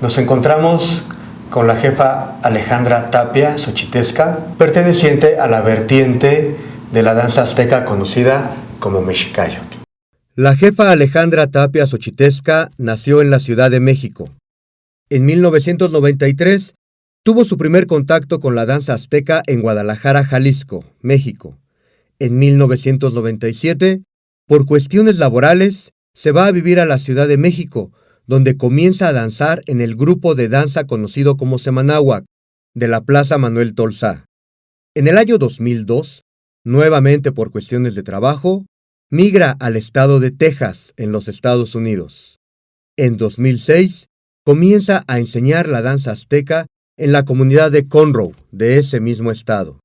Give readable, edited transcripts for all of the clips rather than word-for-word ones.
Nos encontramos con la jefa Alejandra Tapia Xochitesca, perteneciente a la vertiente de la danza azteca conocida como Mexicayo. La jefa Alejandra Tapia Xochitesca nació en la Ciudad de México. En 1993 tuvo su primer contacto con la danza azteca en Guadalajara, Jalisco, México. En 1997, por cuestiones laborales, se va a vivir a la Ciudad de México, donde comienza a danzar en el grupo de danza conocido como Semanáhuac, de la Plaza Manuel Tolsá. En el año 2002, nuevamente por cuestiones de trabajo, migra al estado de Texas, en los Estados Unidos. En 2006, comienza a enseñar la danza azteca en la comunidad de Conroe, de ese mismo estado.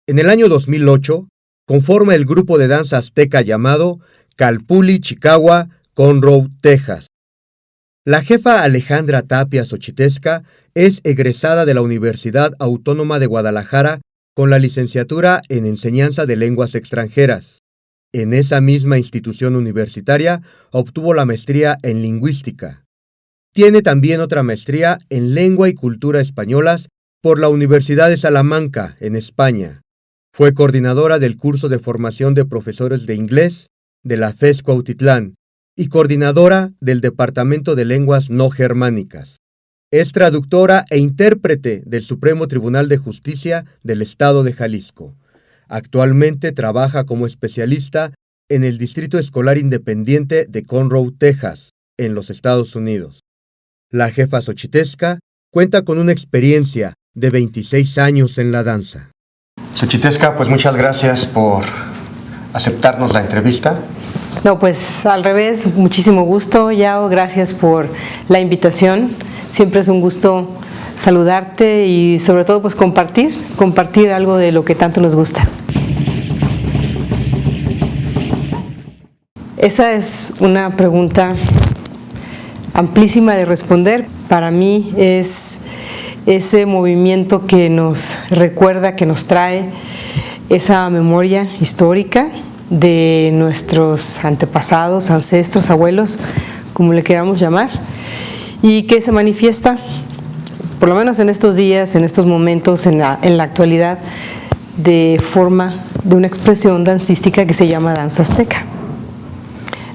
En el año 2008, conforma el grupo de danza azteca llamado Calpulli Chicagua, Conroe, Texas. La jefa Alejandra Tapia Xochitesca es egresada de la Universidad Autónoma de Guadalajara con la licenciatura en Enseñanza de Lenguas Extranjeras. En esa misma institución universitaria obtuvo la maestría en Lingüística. Tiene también otra maestría en Lengua y Cultura Españolas por la Universidad de Salamanca, en España. Fue coordinadora del curso de formación de profesores de inglés de la FES Cuautitlán y coordinadora del Departamento de Lenguas No Germánicas. Es traductora e intérprete del Supremo Tribunal de Justicia del Estado de Jalisco. Actualmente trabaja como especialista en el Distrito Escolar Independiente de Conroe, Texas, en los Estados Unidos. La jefa Xochitesca cuenta con una experiencia de 26 años en la danza. Xochitesca, pues muchas gracias por aceptarnos la entrevista. No, pues al revés, muchísimo gusto, Yao, gracias por la invitación. Siempre es un gusto saludarte y sobre todo pues compartir algo de lo que tanto nos gusta. Esa es una pregunta amplísima de responder. Para mí es ese movimiento que nos recuerda, que nos trae esa memoria histórica de nuestros antepasados, ancestros, abuelos, como le queramos llamar, y que se manifiesta, por lo menos en estos días, en estos momentos, en la actualidad, de forma de una expresión dancística que se llama danza azteca.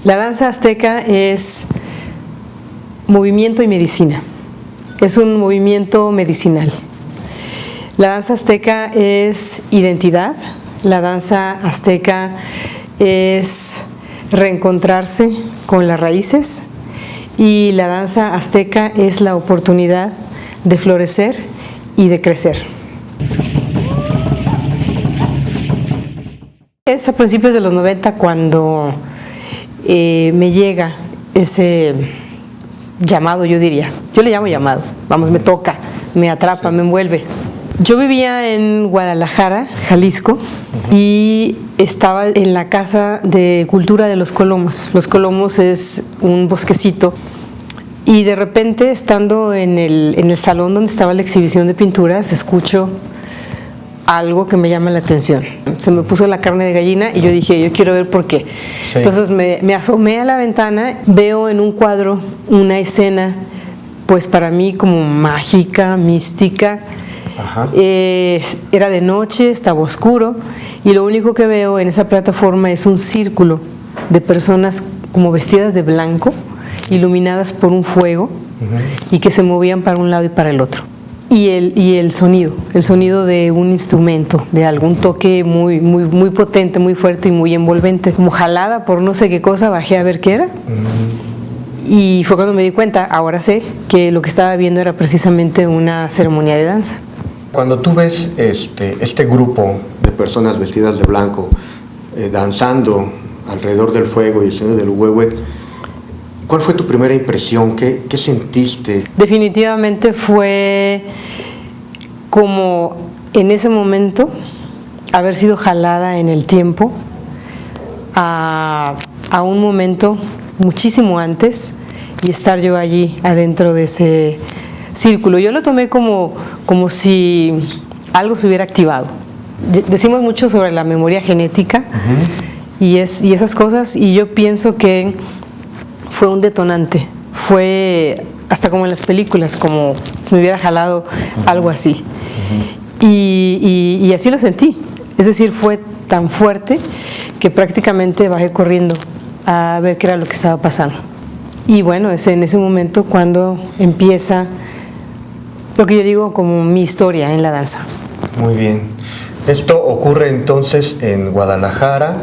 La danza azteca es movimiento y medicina, es un movimiento medicinal. La danza azteca es identidad, la danza azteca es reencontrarse con las raíces y la danza azteca es la oportunidad de florecer y de crecer. Es a principios de los 90 cuando me llega ese llamado, yo diría. Yo le llamo llamado, vamos, me toca, me atrapa, me envuelve. Yo vivía en Guadalajara, Jalisco, y estaba en la Casa de Cultura de Los Colomos. Los Colomos es un bosquecito. Y de repente, estando en el salón donde estaba la exhibición de pinturas, escucho algo que me llama la atención. Se me puso la carne de gallina y yo dije, yo quiero ver por qué. Sí. Entonces me asomé a la ventana, veo en un cuadro una escena, pues para mí como mágica, mística. Era de noche, estaba oscuro y lo único que veo en esa plataforma es un círculo de personas como vestidas de blanco, iluminadas por un fuego y que se movían para un lado y para el otro. Y el sonido de un instrumento, de algún toque muy potente, muy fuerte y muy envolvente. Como jalada por no sé qué cosa, bajé a ver qué era. Y fue cuando me di cuenta, ahora sé, que lo que estaba viendo era precisamente una ceremonia de danza. Cuando tú ves este grupo de personas vestidas de blanco danzando alrededor del fuego y el sonido del huehue, ¿cuál fue tu primera impresión? ¿Qué sentiste? Definitivamente fue como en ese momento haber sido jalada en el tiempo a un momento muchísimo antes y estar yo allí adentro de ese círculo. Yo lo tomé como si algo se hubiera activado. Decimos mucho sobre la memoria genética y esas cosas, y yo pienso que fue un detonante, fue hasta como en las películas, como si me hubiera jalado algo así. Y así lo sentí. Es decir, fue tan fuerte que prácticamente bajé corriendo a ver qué era lo que estaba pasando. Y bueno, es en ese momento cuando empieza lo que yo digo como mi historia en la danza. Muy bien. Esto ocurre entonces en Guadalajara,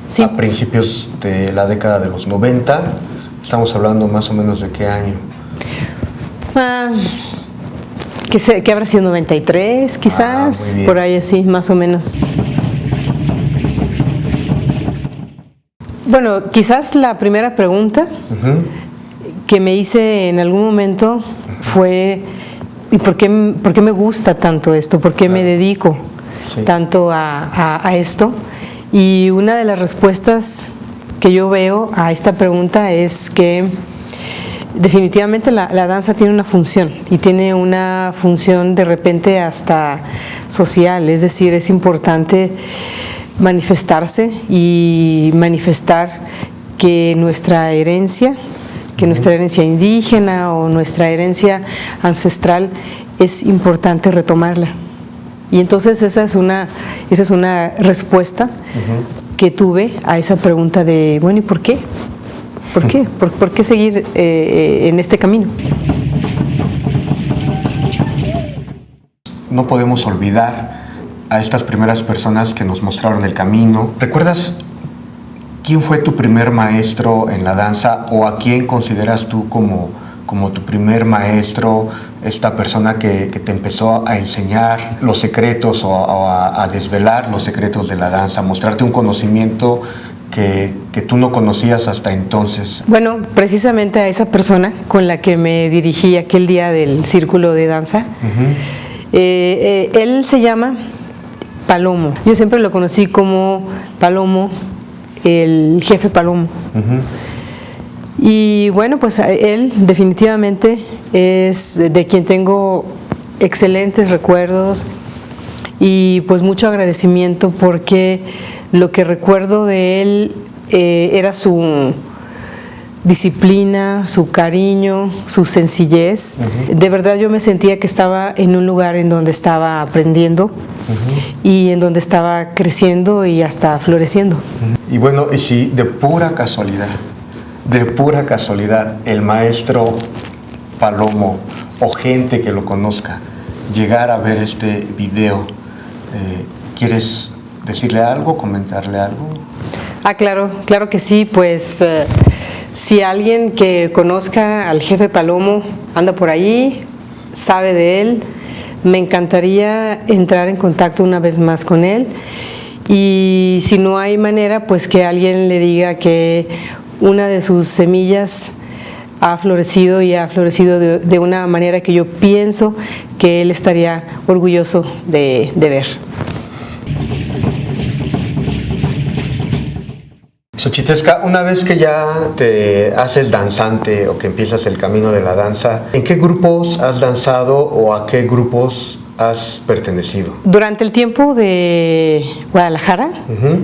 sí, a principios de la década de los 90. Estamos hablando más o menos de qué año. Que habrá sido 93, quizás, por ahí así, más o menos. Bueno, quizás la primera pregunta que me hice en algún momento fue, ¿y por qué me gusta tanto esto? ¿Por qué me dedico tanto a esto? Y una de las respuestas que yo veo a esta pregunta es que definitivamente la danza tiene una función, y tiene una función de repente hasta social, es decir, es importante manifestarse y manifestar que nuestra herencia indígena o nuestra herencia ancestral es importante retomarla. Y entonces esa es una respuesta que tuve a esa pregunta de, bueno, ¿y por qué? ¿Por qué? ¿Por qué seguir en este camino? No podemos olvidar a estas primeras personas que nos mostraron el camino. ¿Recuerdas quién fue tu primer maestro en la danza, o a quién consideras tú como tu primer maestro, esta persona que te empezó a enseñar los secretos o a desvelar los secretos de la danza, a mostrarte un conocimiento que tú no conocías hasta entonces? Bueno, precisamente a esa persona con la que me dirigí aquel día del círculo de danza, él se llama Palomo. Yo siempre lo conocí como Palomo, el jefe Palomo. Y bueno, pues él definitivamente es de quien tengo excelentes recuerdos y pues mucho agradecimiento, porque lo que recuerdo de él era su disciplina, su cariño, su sencillez. De verdad yo me sentía que estaba en un lugar en donde estaba aprendiendo y en donde estaba creciendo y hasta floreciendo. Y bueno, y si de pura casualidad, el maestro Palomo o gente que lo conozca llegara a ver este video, ¿quieres decirle algo, comentarle algo? Claro que sí, pues si alguien que conozca al jefe Palomo anda por ahí, sabe de él, me encantaría entrar en contacto una vez más con él, y si no hay manera, pues que alguien le diga que una de sus semillas ha florecido, y ha florecido de una manera que yo pienso que él estaría orgulloso de ver. Xochitesca, una vez que ya te haces danzante o que empiezas el camino de la danza, ¿en qué grupos has danzado o a qué grupos has pertenecido? Durante el tiempo de Guadalajara,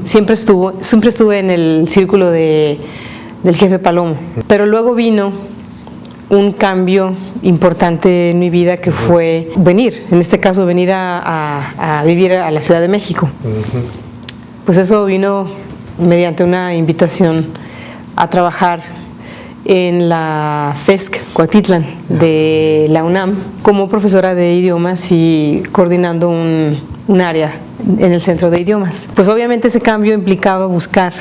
siempre estuve en el círculo del jefe Palomo, pero luego vino un cambio importante en mi vida, que fue venir a vivir a la Ciudad de México. Pues eso vino mediante una invitación a trabajar en la FESC Cuautitlán de la UNAM como profesora de idiomas y coordinando un área en el centro de idiomas. Pues obviamente ese cambio implicaba buscar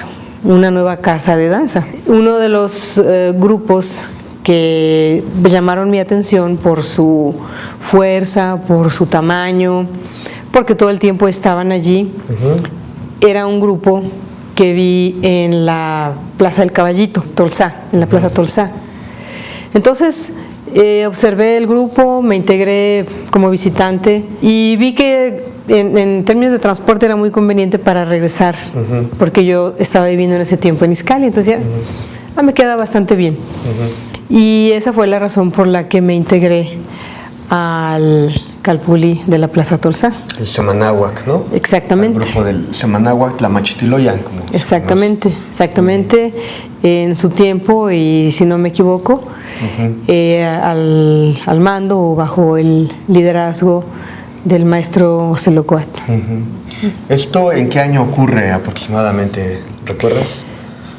una nueva casa de danza. Uno de los grupos que llamaron mi atención por su fuerza, por su tamaño, porque todo el tiempo estaban allí, era un grupo que vi en la Plaza del Caballito, Tolsá, en la Plaza Tolsá. Entonces observé el grupo, me integré como visitante y vi que en términos de transporte era muy conveniente para regresar, porque yo estaba viviendo en ese tiempo en Izcalli, entonces ya me queda bastante bien. Y esa fue la razón por la que me integré al Calpulli de la Plaza Tolsa. El Semanáhuac, ¿no? Exactamente. El grupo del Semanáhuac, la Machitiloyan. Como exactamente. En su tiempo, y si no me equivoco, al mando o bajo el liderazgo del maestro Celocoatl. ¿Esto en qué año ocurre aproximadamente? ¿Recuerdas?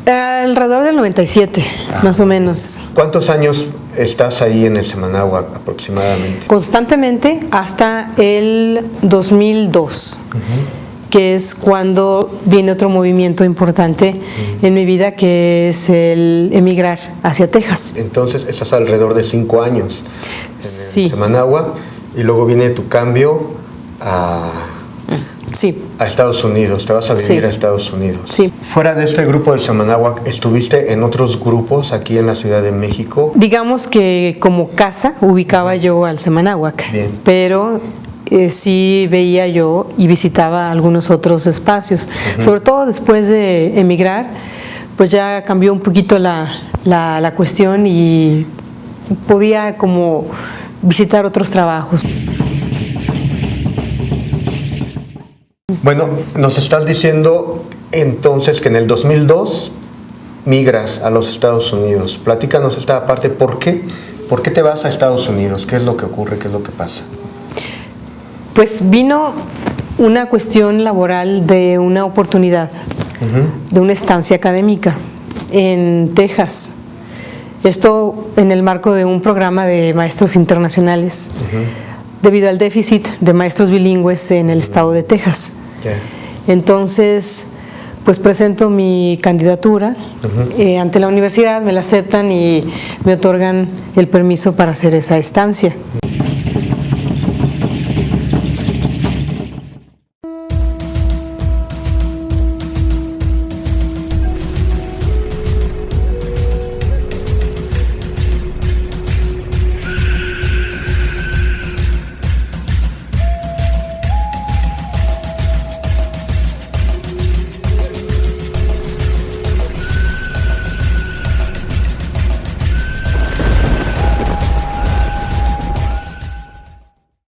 Alrededor del 97, más o menos. ¿Cuántos años estás ahí en el Semanáhuac aproximadamente? Constantemente hasta el 2002, que es cuando viene otro movimiento importante en mi vida, que es el emigrar hacia Texas. Entonces estás alrededor de 5 años en el Semanáhuac, y luego viene tu cambio a Estados Unidos. Te vas a vivir a Estados Unidos. Sí. Fuera de este grupo del Semanáhuac, ¿estuviste en otros grupos aquí en la Ciudad de México? Digamos que como casa ubicaba yo al Semanáhuac, pero sí veía yo y visitaba algunos otros espacios. Sobre todo después de emigrar, pues ya cambió un poquito la cuestión y podía como visitar otros trabajos. Bueno, nos estás diciendo entonces que en el 2002 migras a los Estados Unidos. Platícanos esta parte, ¿por qué? ¿Por qué te vas a Estados Unidos? ¿Qué es lo que ocurre? ¿Qué es lo que pasa? Pues vino una cuestión laboral de una oportunidad, de una estancia académica en Texas. Esto en el marco de un programa de maestros internacionales, debido al déficit de maestros bilingües en el estado de Texas. Entonces, pues presento mi candidatura ante la universidad, me la aceptan y me otorgan el permiso para hacer esa estancia.